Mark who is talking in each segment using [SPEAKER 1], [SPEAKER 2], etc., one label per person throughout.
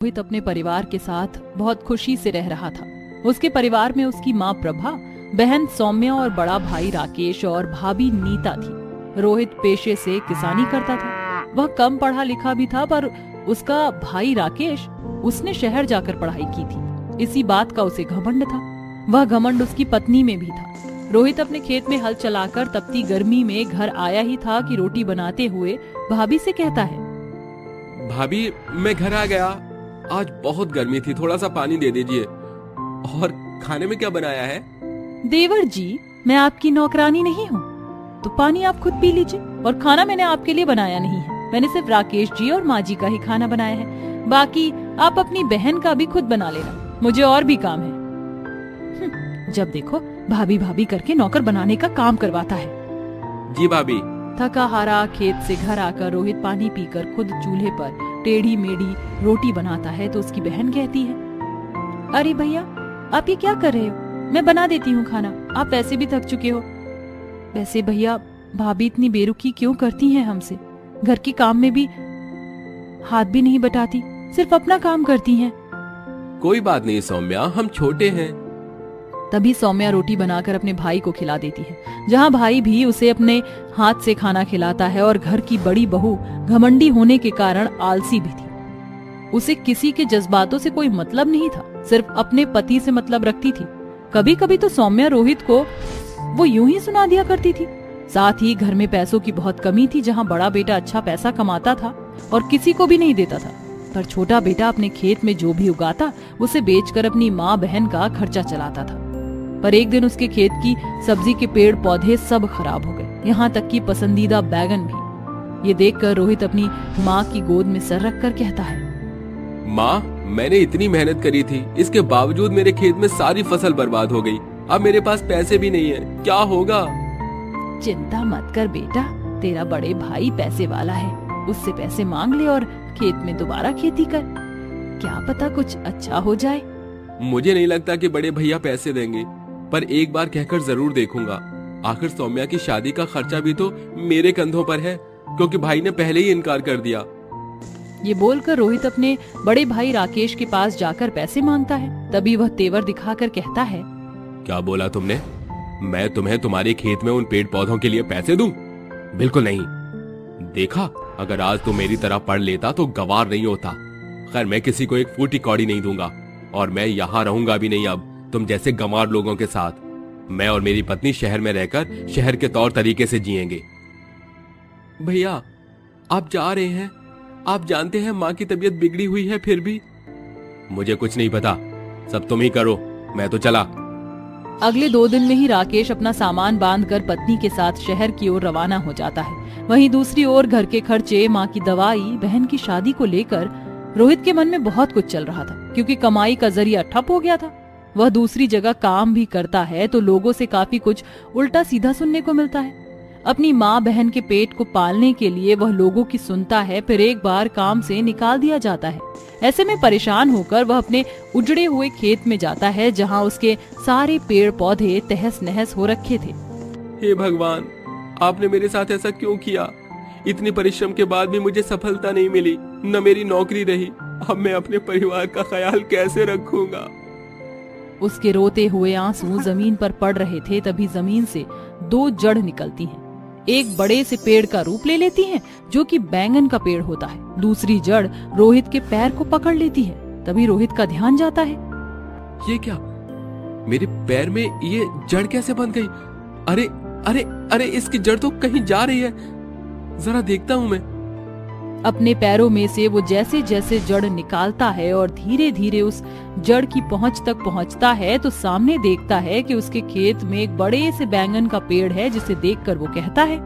[SPEAKER 1] रोहित अपने परिवार के साथ बहुत खुशी से रह रहा था। उसके परिवार में उसकी माँ प्रभा, बहन सौम्या और बड़ा भाई राकेश और भाभी नीता थी। रोहित पेशे से किसानी करता था। वह कम पढ़ा लिखा भी था, पर उसका भाई राकेश, उसने शहर जाकर पढ़ाई की थी। इसी बात का उसे घमंड था। वह घमंड उसकी पत्नी में भी था। रोहित अपने खेत में हल चलाकर तपती गर्मी में घर आया ही था कि रोटी बनाते हुए भाभी से कहता है,
[SPEAKER 2] भाभी मैं घर आ गया। आज बहुत गर्मी थी, थोड़ा सा पानी दे दीजिए। और खाने में क्या बनाया है?
[SPEAKER 1] देवर जी, मैं आपकी नौकरानी नहीं हूँ, तो पानी आप खुद पी लीजिए। और खाना मैंने आपके लिए बनाया नहीं है, मैंने सिर्फ राकेश जी और माँ जी का ही खाना बनाया है। बाकी आप अपनी बहन का भी खुद बना लेना, मुझे और भी काम है। जब देखो भाभी भाभी करके नौकर बनाने का काम करवाता है।
[SPEAKER 2] जी भाभी।
[SPEAKER 1] थका हारा खेत से घर आकर रोहित पानी पीकर खुद चूल्हे पर टेढ़ी मेढ़ी रोटी बनाता है तो उसकी बहन कहती है, अरे भैया आप ये क्या कर रहे हो? मैं बना देती हूँ खाना, आप वैसे भी थक चुके हो। वैसे भैया भाभी इतनी बेरुखी क्यों करती हैं हमसे? घर के काम में भी हाथ भी नहीं बटाती, सिर्फ अपना काम करती हैं।
[SPEAKER 2] कोई बात नहीं सौम्या, हम छोटे हैं।
[SPEAKER 1] तभी सौम्या रोटी बनाकर अपने भाई को खिला देती है, जहाँ भाई भी उसे अपने हाथ से खाना खिलाता है। और घर की बड़ी बहू घमंडी होने के कारण आलसी भी थी। उसे किसी के जज्बातों से कोई मतलब नहीं था, सिर्फ अपने पति से मतलब रखती थी। कभी कभी तो सौम्या रोहित को वो यूं ही सुना दिया करती थी। साथ ही घर में पैसों की बहुत कमी थी, जहाँ बड़ा बेटा अच्छा पैसा कमाता था और किसी को भी नहीं देता था, पर छोटा बेटा अपने खेत में जो भी उगाता उसे बेचकर अपनी माँ बहन का खर्चा चलाता था। पर एक दिन उसके खेत की सब्जी के पेड़ पौधे सब खराब हो गए, यहाँ तक कि पसंदीदा बैगन भी। ये देखकर रोहित अपनी माँ की गोद में सर रखकर कहता है,
[SPEAKER 2] माँ मैंने इतनी मेहनत करी थी, इसके बावजूद मेरे खेत में सारी फसल बर्बाद हो गई। अब मेरे पास पैसे भी नहीं है, क्या होगा?
[SPEAKER 1] चिंता मत कर बेटा, तेरा बड़े भाई पैसे वाला है, उससे पैसे मांग ले और खेत में दोबारा खेती कर, क्या पता कुछ अच्छा हो जाए।
[SPEAKER 2] मुझे नहीं लगता कि बड़े भैया पैसे देंगे, पर एक बार कहकर जरूर देखूंगा। आखिर सौम्या की शादी का खर्चा भी तो मेरे कंधों पर है, क्योंकि भाई ने पहले ही इनकार कर दिया।
[SPEAKER 1] ये बोलकर रोहित अपने बड़े भाई राकेश के पास जाकर पैसे मांगता है। तभी वह तेवर दिखाकर कहता है,
[SPEAKER 2] क्या बोला तुमने? मैं तुम्हें तुम्हारे खेत में उन पेड़ पौधों के लिए पैसे दूं? बिल्कुल नहीं। देखा, अगर आज तुम मेरी तरह पढ़ लेता तो गवार नहीं होता। खैर मैं किसी को एक फूटी कौड़ी नहीं दूंगा, और मैं यहाँ रहूंगा भी नहीं अब तुम जैसे गंवार लोगों के साथ। मैं और मेरी पत्नी शहर में रहकर शहर के तौर तरीके से जिएंगे। भैया आप जा रहे हैं, आप जानते हैं माँ की तबीयत बिगड़ी हुई है, फिर भी। मुझे कुछ नहीं पता, सब तुम ही करो, मैं तो चला।
[SPEAKER 1] अगले 2 दिन में ही राकेश अपना सामान बांधकर पत्नी के साथ शहर की ओर रवाना हो जाता है। वहीं दूसरी ओर घर के खर्चे, माँ की दवाई, बहन की शादी को लेकर रोहित के मन में बहुत कुछ चल रहा था, क्योंकि कमाई का जरिया ठप हो गया था। वह दूसरी जगह काम भी करता है तो लोगों से काफी कुछ उल्टा सीधा सुनने को मिलता है। अपनी माँ बहन के पेट को पालने के लिए वह लोगों की सुनता है, फिर एक बार काम से निकाल दिया जाता है। ऐसे में परेशान होकर वह अपने उजड़े हुए खेत में जाता है, जहाँ उसके सारे पेड़ पौधे तहस नहस हो रखे थे।
[SPEAKER 2] हे भगवान, आपने मेरे साथ ऐसा क्यों किया? इतनी परिश्रम के बाद भी मुझे सफलता नहीं मिली, न मेरी नौकरी रही। अब मैं अपने परिवार का ख्याल कैसे रखूंगा?
[SPEAKER 1] उसके रोते हुए आंसू जमीन पर पड़ रहे थे। तभी जमीन से 2 जड़ निकलती हैं। एक बड़े से पेड़ का रूप ले लेती हैं, जो कि बैंगन का पेड़ होता है। दूसरी जड़ रोहित के पैर को पकड़ लेती है। तभी रोहित का ध्यान जाता है,
[SPEAKER 2] ये क्या, मेरे पैर में ये जड़ कैसे बन गई? अरे अरे अरे, इसकी जड़ तो कहीं जा रही है, जरा देखता हूँ मैं।
[SPEAKER 1] अपने पैरों में से वो जैसे जैसे जड़ निकालता है और धीरे धीरे उस जड़ की पहुंच तक पहुंचता है, तो सामने देखता है कि उसके खेत में एक बड़े से बैंगन का पेड़ है, जिसे देखकर वो कहता है,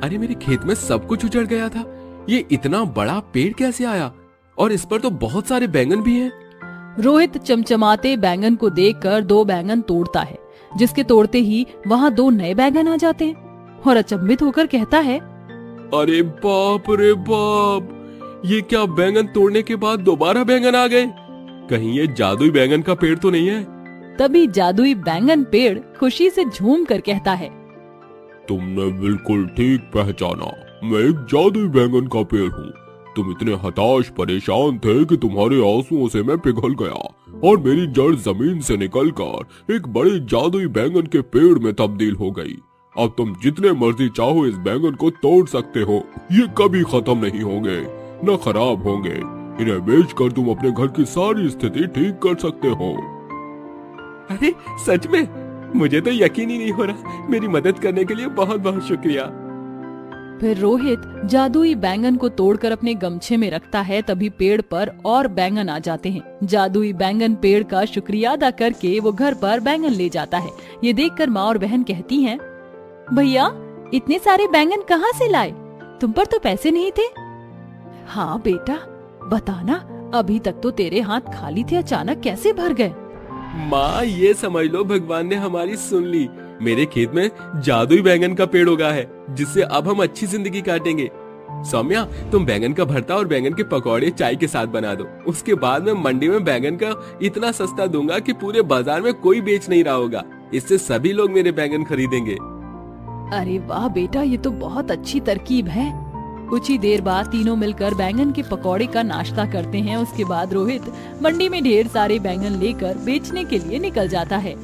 [SPEAKER 2] अरे मेरे खेत में सब कुछ उजड़ गया था, ये इतना बड़ा पेड़ कैसे आया? और इस पर तो बहुत सारे बैंगन भी हैं।
[SPEAKER 1] रोहित चमचमाते बैंगन को देखकर 2 बैंगन तोड़ता है, जिसके तोड़ते ही वहाँ 2 नए बैंगन आ जाते हैं और अचंभित होकर कहता है,
[SPEAKER 2] अरे बाप रे बाप, ये क्या, बैंगन तोड़ने के बाद दोबारा बैंगन आ गए? कहीं ये जादुई बैंगन का पेड़ तो नहीं है?
[SPEAKER 1] तभी जादुई बैंगन पेड़ खुशी से झूम कर कहता है,
[SPEAKER 3] तुमने बिल्कुल ठीक पहचाना, मैं एक जादुई बैंगन का पेड़ हूँ। तुम इतने हताश परेशान थे कि तुम्हारे आंसुओं से मैं पिघल गया और मेरी जड़ जमीन से निकलकर एक बड़े जादुई बैंगन के पेड़ में तब्दील हो गई। अब तुम जितने मर्जी चाहो इस बैंगन को तोड़ सकते हो, ये कभी खत्म नहीं होंगे, न खराब होंगे। इन्हें बेचकर तुम अपने घर की सारी स्थिति ठीक कर सकते हो।
[SPEAKER 2] अरे सच में? मुझे तो यकीन ही नहीं हो रहा। मेरी मदद करने के लिए बहुत बहुत शुक्रिया।
[SPEAKER 1] फिर रोहित जादुई बैंगन को तोड़कर अपने गमछे में रखता है। तभी पेड़ पर और बैंगन आ जाते हैं। जादुई बैंगन पेड़ का शुक्रिया अदा करके वो घर पर बैंगन ले जाता है। ये देखकर माँ और बहन कहती हैं, भैया इतने सारे बैंगन कहाँ से लाए? तुम पर तो पैसे नहीं थे। हाँ बेटा, बताना, अभी तक तो तेरे हाथ खाली थे, अचानक कैसे भर गए?
[SPEAKER 2] माँ ये समझ लो भगवान ने हमारी सुन ली। मेरे खेत में जादुई बैंगन का पेड़ उगा है, जिससे अब हम अच्छी जिंदगी काटेंगे। सौम्या, तुम बैंगन का भरता और बैंगन के पकौड़े चाय के साथ बना दो। उसके बाद मैं मंडी में बैंगन का इतना सस्ता दूंगा कि पूरे बाजार में कोई बेच नहीं रहा होगा। इससे सभी लोग मेरे बैंगन खरीदेंगे।
[SPEAKER 1] अरे वाह बेटा, ये तो बहुत अच्छी तरकीब है। कुछ ही देर बाद तीनों मिलकर बैंगन के पकौड़े का नाश्ता करते हैं। उसके बाद रोहित मंडी में ढेर सारे बैंगन लेकर बेचने के लिए निकल जाता है।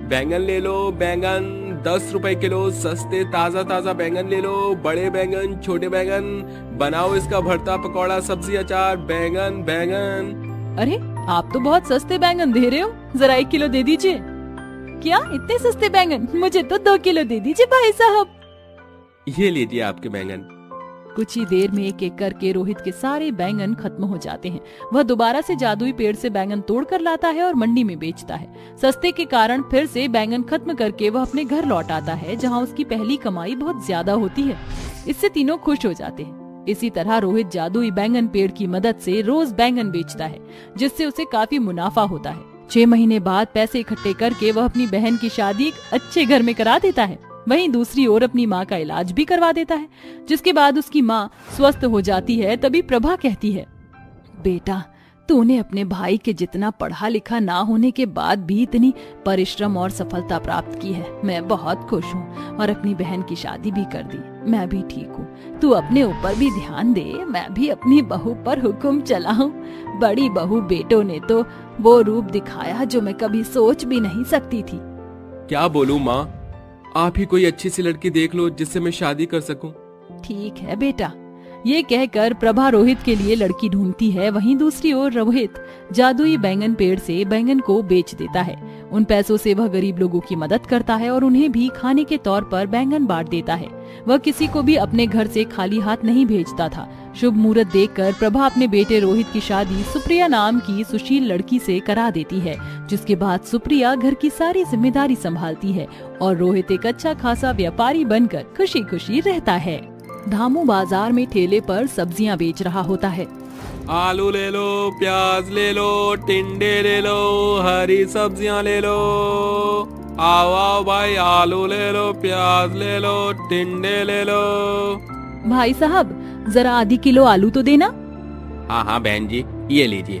[SPEAKER 2] बैंगन ले लो, बैंगन 10 रुपए किलो, सस्ते ताजा ताजा बैंगन ले लो। बड़े बैंगन, छोटे बैंगन, बनाओ इसका भरता, पकौड़ा, सब्जी, अचार। बैंगन बैंगन।
[SPEAKER 1] अरे आप तो बहुत सस्ते बैंगन दे रहे हो, जरा 1 किलो दे दीजिए। क्या इतने सस्ते बैंगन? मुझे तो 2 किलो दे दीजिए भाई साहब।
[SPEAKER 2] ये लीजिए आपके बैंगन।
[SPEAKER 1] कुछ ही देर में एक एक करके रोहित के सारे बैंगन खत्म हो जाते हैं। वह दोबारा से जादुई पेड़ से बैंगन तोड़कर लाता है और मंडी में बेचता है। सस्ते के कारण फिर से बैंगन खत्म करके वह अपने घर लौट आता है, जहां उसकी पहली कमाई बहुत ज्यादा होती है। इससे तीनों खुश हो जाते हैं। इसी तरह रोहित जादुई बैंगन पेड़ की मदद से रोज बैंगन बेचता है, जिससे उसे काफी मुनाफा होता है। 6 महीने बाद पैसे इकट्ठे करके वह अपनी बहन की शादी एक अच्छे घर में करा देता है। वहीं दूसरी ओर अपनी माँ का इलाज भी करवा देता है, जिसके बाद उसकी माँ स्वस्थ हो जाती है। तभी प्रभा कहती है, बेटा तूने अपने भाई के जितना पढ़ा लिखा ना होने के बाद भी इतनी परिश्रम और सफलता प्राप्त की है। मैं बहुत खुश हूँ और अपनी बहन की शादी भी कर दी। मैं भी ठीक हूँ। तू अपने ऊपर भी ध्यान दे, मैं भी अपनी बहू पर हुक्म चलाऊं। बड़ी बहू बेटों ने तो वो रूप दिखाया जो मैं कभी सोच भी नहीं सकती थी।
[SPEAKER 2] क्या बोलूं माँ, आप ही कोई अच्छी सी लड़की देख लो जिससे मैं शादी कर सकूं।
[SPEAKER 1] ठीक है बेटा। ये कहकर प्रभा रोहित के लिए लड़की ढूंढती है। वहीं दूसरी ओर रोहित जादुई बैंगन पेड़ से बैंगन को बेच देता है। उन पैसों से वह गरीब लोगों की मदद करता है और उन्हें भी खाने के तौर पर बैंगन बांट देता है। वह किसी को भी अपने घर से खाली हाथ नहीं भेजता था। शुभ मुहूर्त देखकर प्रभा अपने बेटे रोहित की शादी सुप्रिया नाम की सुशील लड़की से करा देती है, जिसके बाद सुप्रिया घर की सारी जिम्मेदारी संभालती है और रोहित एक अच्छा खासा व्यापारी बनकर खुशी खुशी रहता है। धामू बाजार में ठेले पर सब्जियां बेच रहा होता है।
[SPEAKER 2] आलू ले लो, प्याज ले लो, टिंडे ले लो, हरी सब्जियां ले लो। आओ आओ भाई, आलू ले लो, प्याज ले लो, टिंडे ले लो।
[SPEAKER 1] भाई साहब जरा आधी किलो आलू तो देना।
[SPEAKER 2] हाँ हाँ बहन जी, ये लीजिए,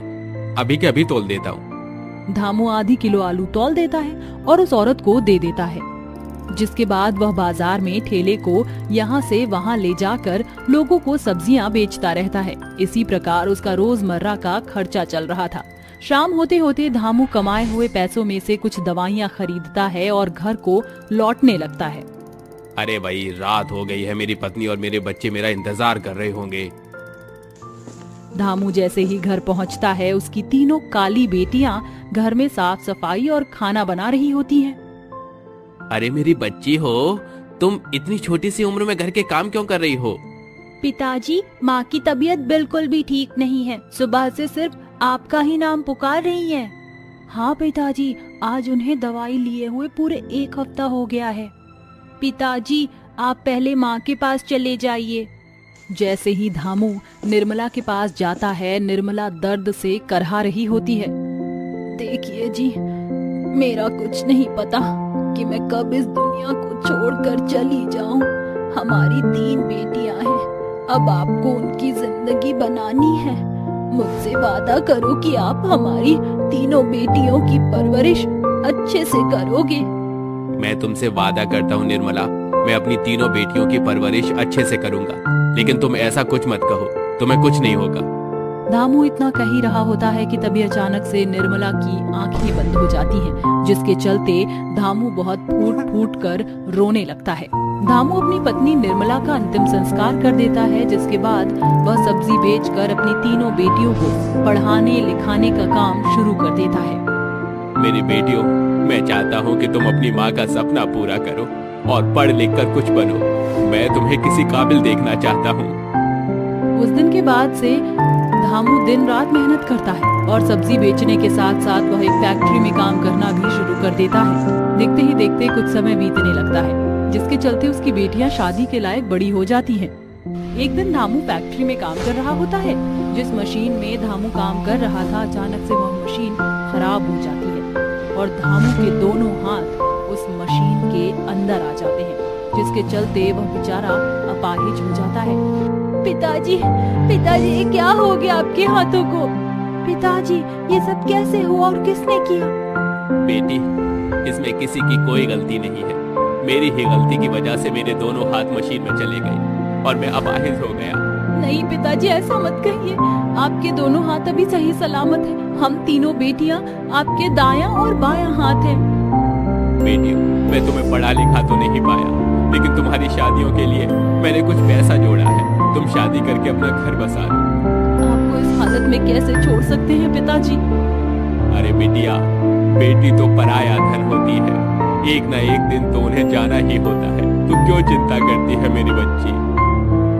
[SPEAKER 2] अभी के अभी तोल देता हूँ।
[SPEAKER 1] धामू आधी किलो आलू तौल देता है और उस औरत को दे देता है, जिसके बाद वह बाजार में ठेले को यहाँ से वहाँ ले जाकर लोगों को सब्जियां बेचता रहता है। इसी प्रकार उसका रोजमर्रा का खर्चा चल रहा था। शाम होते होते धामू कमाए हुए पैसों में से कुछ दवाइयाँ खरीदता है और घर को लौटने लगता है।
[SPEAKER 2] अरे भाई, रात हो गई है, मेरी पत्नी और मेरे बच्चे मेरा इंतजार कर रहे होंगे।
[SPEAKER 1] धामू जैसे ही घर पहुँचता है, उसकी तीनों काली बेटियां घर में साफ सफाई और खाना बना रही होती हैं।
[SPEAKER 2] अरे मेरी बच्ची हो, तुम इतनी छोटी सी उम्र में घर के काम क्यों कर रही हो?
[SPEAKER 4] पिताजी, माँ की तबीयत बिल्कुल भी ठीक नहीं है। सुबह से सिर्फ आपका ही नाम पुकार रही है।
[SPEAKER 1] हाँ पिताजी, आज उन्हें दवाई लिए हुए पूरे 1 हफ्ता हो गया है।
[SPEAKER 4] पिताजी, आप पहले माँ के पास चले जाइए।
[SPEAKER 1] जैसे ही धामू निर्मला के पास जाता है, निर्मला दर्द से करहा रही होती है। देखिए जी, मेरा कुछ नहीं पता कि मैं कब इस दुनिया को छोड़कर चली जाऊं। हमारी 3 बेटियां हैं, अब आपको उनकी जिंदगी बनानी है। मुझसे वादा करो कि आप हमारी तीनों बेटियों की परवरिश अच्छे से करोगे।
[SPEAKER 2] मैं तुमसे वादा करता हूँ निर्मला, मैं अपनी तीनों बेटियों की परवरिश अच्छे से करूंगा। लेकिन तुम ऐसा कुछ मत कहो तुम्हें कुछ नहीं होगा।
[SPEAKER 1] धामू इतना कह ही रहा होता है कि तभी अचानक से निर्मला की आंखें बंद हो जाती हैं, जिसके चलते धामू बहुत फूट फूट कर रोने लगता है। धामू अपनी पत्नी निर्मला का अंतिम संस्कार कर देता है, जिसके बाद वह सब्जी बेचकर अपनी तीनों बेटियों को पढ़ाने लिखाने का काम शुरू कर देता है।
[SPEAKER 2] मेरी बेटियों, मैं चाहता हूँ कि तुम अपनी माँ का सपना पूरा करो और पढ़ लिख कर कुछ बनो। मैं तुम्हें किसी काबिल देखना चाहता हूँ।
[SPEAKER 1] उस दिन के बाद से धामू दिन रात मेहनत करता है और सब्जी बेचने के साथ साथ वह एक फैक्ट्री में काम करना भी शुरू कर देता है। देखते ही देखते कुछ समय बीतने लगता है, जिसके चलते उसकी बेटियां शादी के लायक बड़ी हो जाती हैं। एक दिन धामू फैक्ट्री में काम कर रहा होता है। जिस मशीन में धामू काम कर रहा था, अचानक से वह मशीन खराब हो जाती है और धामू के दोनों हाथ उस मशीन के अंदर आ जाते हैं, जिसके चलते वह बेचारा अपाहिज हो जाता है।
[SPEAKER 4] पिताजी, पिताजी क्या हो गया आपके हाथों को? पिताजी, ये सब कैसे हुआ और किसने किया?
[SPEAKER 2] बेटी, इसमें किसी की कोई गलती नहीं है। मेरी ही गलती की वजह से मेरे दोनों हाथ मशीन में चले गए और मैं अपाहिज हो गया।
[SPEAKER 4] नहीं पिताजी, ऐसा मत कहिए। आपके दोनों हाथ अभी सही सलामत है। हम तीनों बेटियां आपके दायां और बायां हाथ हैं।
[SPEAKER 2] बेटी, मैं तुम्हें पढ़ा लिखा तो नहीं पाया, लेकिन तुम्हारी शादियों के लिए मैंने कुछ पैसा जोड़ा है। तुम शादी करके अपना घर बसा लो।
[SPEAKER 4] आपको इस हालत में कैसे छोड़ सकते हैं पिताजी?
[SPEAKER 2] अरे बिटिया, बेटी तो पराया धन होती है। एक न एक दिन तो उन्हें जाना ही होता है। तू क्यों चिंता करती है मेरी बच्ची?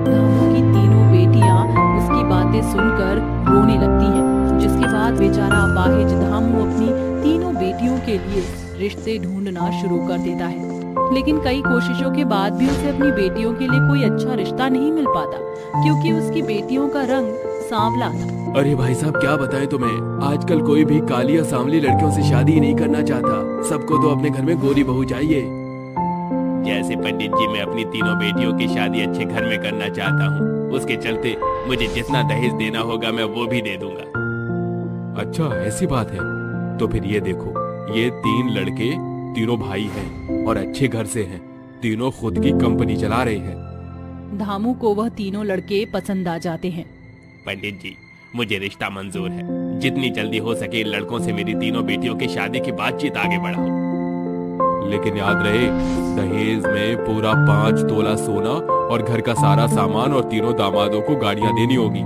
[SPEAKER 1] धामू की तीनों बेटियां उसकी बातें सुनकर रोने लगती हैं, जिसके बाद बेचारा अपाहिज धामू अपनी तीनों बेटियों के लिए रिश्ते ढूंढना शुरू कर देता है। लेकिन कई कोशिशों के बाद भी उसे अपनी बेटियों के लिए कोई अच्छा रिश्ता नहीं मिल पाता, क्योंकि उसकी बेटियों का रंग सांवला था।
[SPEAKER 2] अरे भाई साहब, क्या बताएं तुम्हें, आजकल कोई भी काली या सांवली लड़कियों से शादी ही नहीं करना चाहता। सबको तो अपने घर में गोरी बहू चाहिए। जैसे पंडित जी, मैं अपनी तीनों बेटियों की शादी अच्छे घर में करना चाहता हूँ। उसके चलते मुझे जितना दहेज देना होगा मैं वो भी दे दूंगा। अच्छा, ऐसी बात है। तो फिर ये देखो, ये 3 लड़के तीनों भाई हैं और अच्छे घर से हैं। तीनों खुद की कंपनी चला रहे हैं।
[SPEAKER 1] धामू को वह तीनों लड़के पसंद आ जाते हैं।
[SPEAKER 2] पंडित जी, मुझे रिश्ता मंजूर है। जितनी जल्दी हो सके इन लड़कों से मेरी तीनों बेटियों की शादी की बातचीत आगे बढ़ाओ। लेकिन याद रहे, दहेज में पूरा 5 तोला सोना और घर का सारा सामान और तीनों दामादों को गाड़ियां देनी होगी।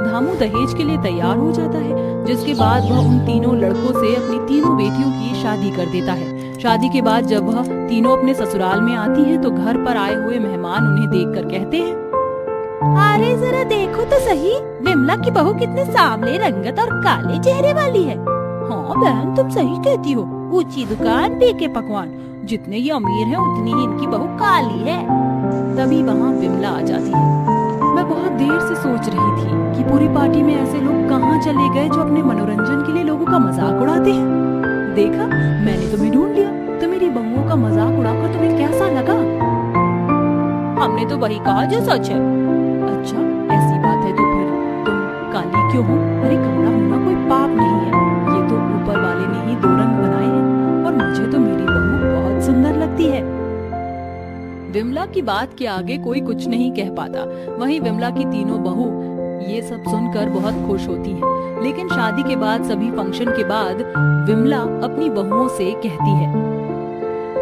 [SPEAKER 1] धामू दहेज के लिए तैयार हो जाता है, जिसके बाद वह उन तीनों लड़कों से अपनी तीनों बेटियों की शादी कर देता है। शादी के बाद जब वह तीनों अपने ससुराल में आती हैं, तो घर पर आए हुए मेहमान उन्हें देखकर कहते हैं,
[SPEAKER 4] अरे जरा देखो तो सही, विमला की बहू कितने सांवले रंगत और काले चेहरे वाली है। हाँ बहन, तुम सही कहती हो। ऊंची दुकान, बेके पकवान। जितने ये अमीर हैं, उतनी ही इनकी बहू काली है।
[SPEAKER 1] तभी वहाँ विमला आ जाती है। मैं बहुत देर से सोच रही थी कि पूरी पार्टी में ऐसे लोग कहाँ चले गए जो अपने मनोरंजन के लिए लोगों का मजाक उड़ाते हैं। देखा, मैंने तुम्हें ढूंढ लिया। तो मेरी बहुओं का मजाक उड़ाकर तुम्हें कैसा लगा?
[SPEAKER 4] हमने तो वही कहा जो सच है।
[SPEAKER 1] अच्छा, ऐसी बात है तो फिर तुम काली क्यों हो? अरे काला होना कोई पाप नहीं है। ये तो ऊपर वाले ने ही 2 रंग बनाए हैं और मुझे तो मेरी बहू बहुत सुंदर लगती है। विमला की बात के आगे कोई कुछ नहीं कह पाता। वहीं विमला की तीनों बहू ये सब सुनकर बहुत खुश होती हैं। लेकिन शादी के बाद सभी फंक्शन के बाद विमला अपनी बहुओं से कहती है,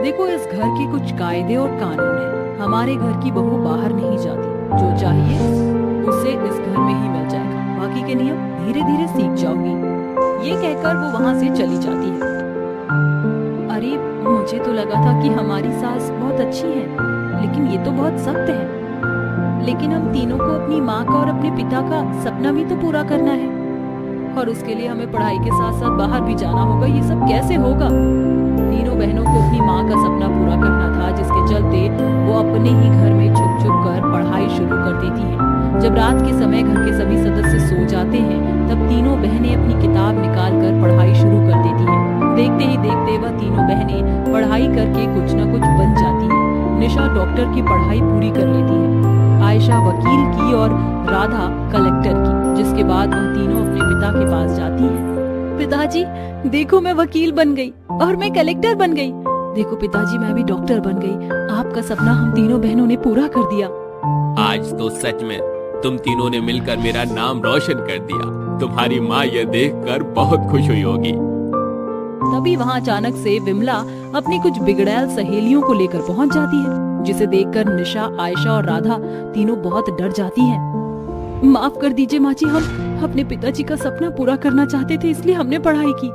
[SPEAKER 1] देखो, इस घर के कुछ कायदे और कानून हैं। हमारे घर की बहू बाहर नहीं जाती। जो चाहिए उसे इस घर में ही मिल जाएगा। बाकी के नियम धीरे धीरे सीख जाओगी। ये कहकर वो वहाँ से चली जाती है। अरे, मुझे तो लगा था कि हमारी सास बहुत अच्छी है, लेकिन ये तो बहुत सख्त है। लेकिन हम तीनों को अपनी माँ का और अपने पिता का सपना भी तो पूरा करना है, और उसके लिए हमें पढ़ाई के साथ साथ बाहर भी जाना होगा। ये सब कैसे होगा? तीनों बहनों को अपनी माँ का सपना पूरा करना था, जिसके चलते वो अपने ही घर में छुप छुप कर पढ़ाई शुरू कर देती हैं। जब रात के समय घर के सभी सदस्य सो जाते हैं, तब तीनों बहनें अपनी किताब निकाल कर पढ़ाई शुरू कर देती हैं। देखते ही देखते वह तीनों बहनें पढ़ाई करके कुछ न कुछ बन जाती हैं। निशा डॉक्टर की पढ़ाई पूरी कर लेती है, आयशा वकील की और राधा कलेक्टर की। जिसके बाद वह तीनों अपने पिता के पास जाती हैं। पिताजी, देखो, मैं वकील बन गई और मैं कलेक्टर बन गई। देखो पिताजी, मैं भी डॉक्टर बन गई। आपका सपना हम तीनों बहनों ने पूरा कर दिया।
[SPEAKER 2] आज तो सच में तुम तीनों ने मिलकर मेरा नाम रोशन कर दिया। तुम्हारी माँ यह देखकर बहुत खुश हुई होगी।
[SPEAKER 1] तभी वहाँ अचानक से विमला अपनी कुछ बिगड़ैल सहेलियों को लेकर पहुँच जाती है, जिसे देखकर निशा, आयशा और राधा तीनों बहुत डर जाती हैं। माफ कर दीजिए माँ जी, हम अपने पिताजी का सपना पूरा करना चाहते थे, इसलिए हमने पढ़ाई की।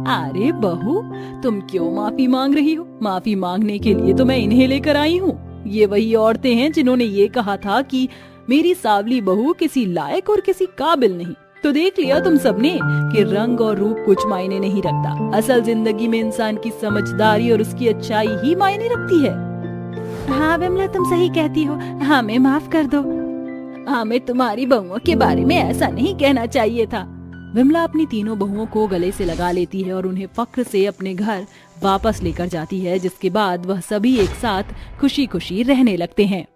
[SPEAKER 1] अरे बहू, तुम क्यों माफी मांग रही हो? माफी मांगने के लिए तो मैं इन्हें लेकर आई हूँ। ये वही औरतें हैं जिन्होंने ये कहा था कि मेरी सावली बहू किसी लायक और किसी काबिल नहीं। तो देख लिया तुम सबने कि रंग और रूप कुछ मायने नहीं रखता। असल जिंदगी में इंसान की समझदारी और उसकी अच्छाई ही मायने रखती है।
[SPEAKER 4] हाँ विमला, तुम सही कहती हो, हमें माफ कर दो।
[SPEAKER 1] हमें तुम्हारी बहुओं के बारे में ऐसा नहीं कहना चाहिए था। विमला अपनी तीनों बहुओं को गले से लगा लेती है और उन्हें फक्र से अपने घर वापस लेकर जाती है, जिसके बाद वह सभी एक साथ खुशी खुशी रहने लगते हैं।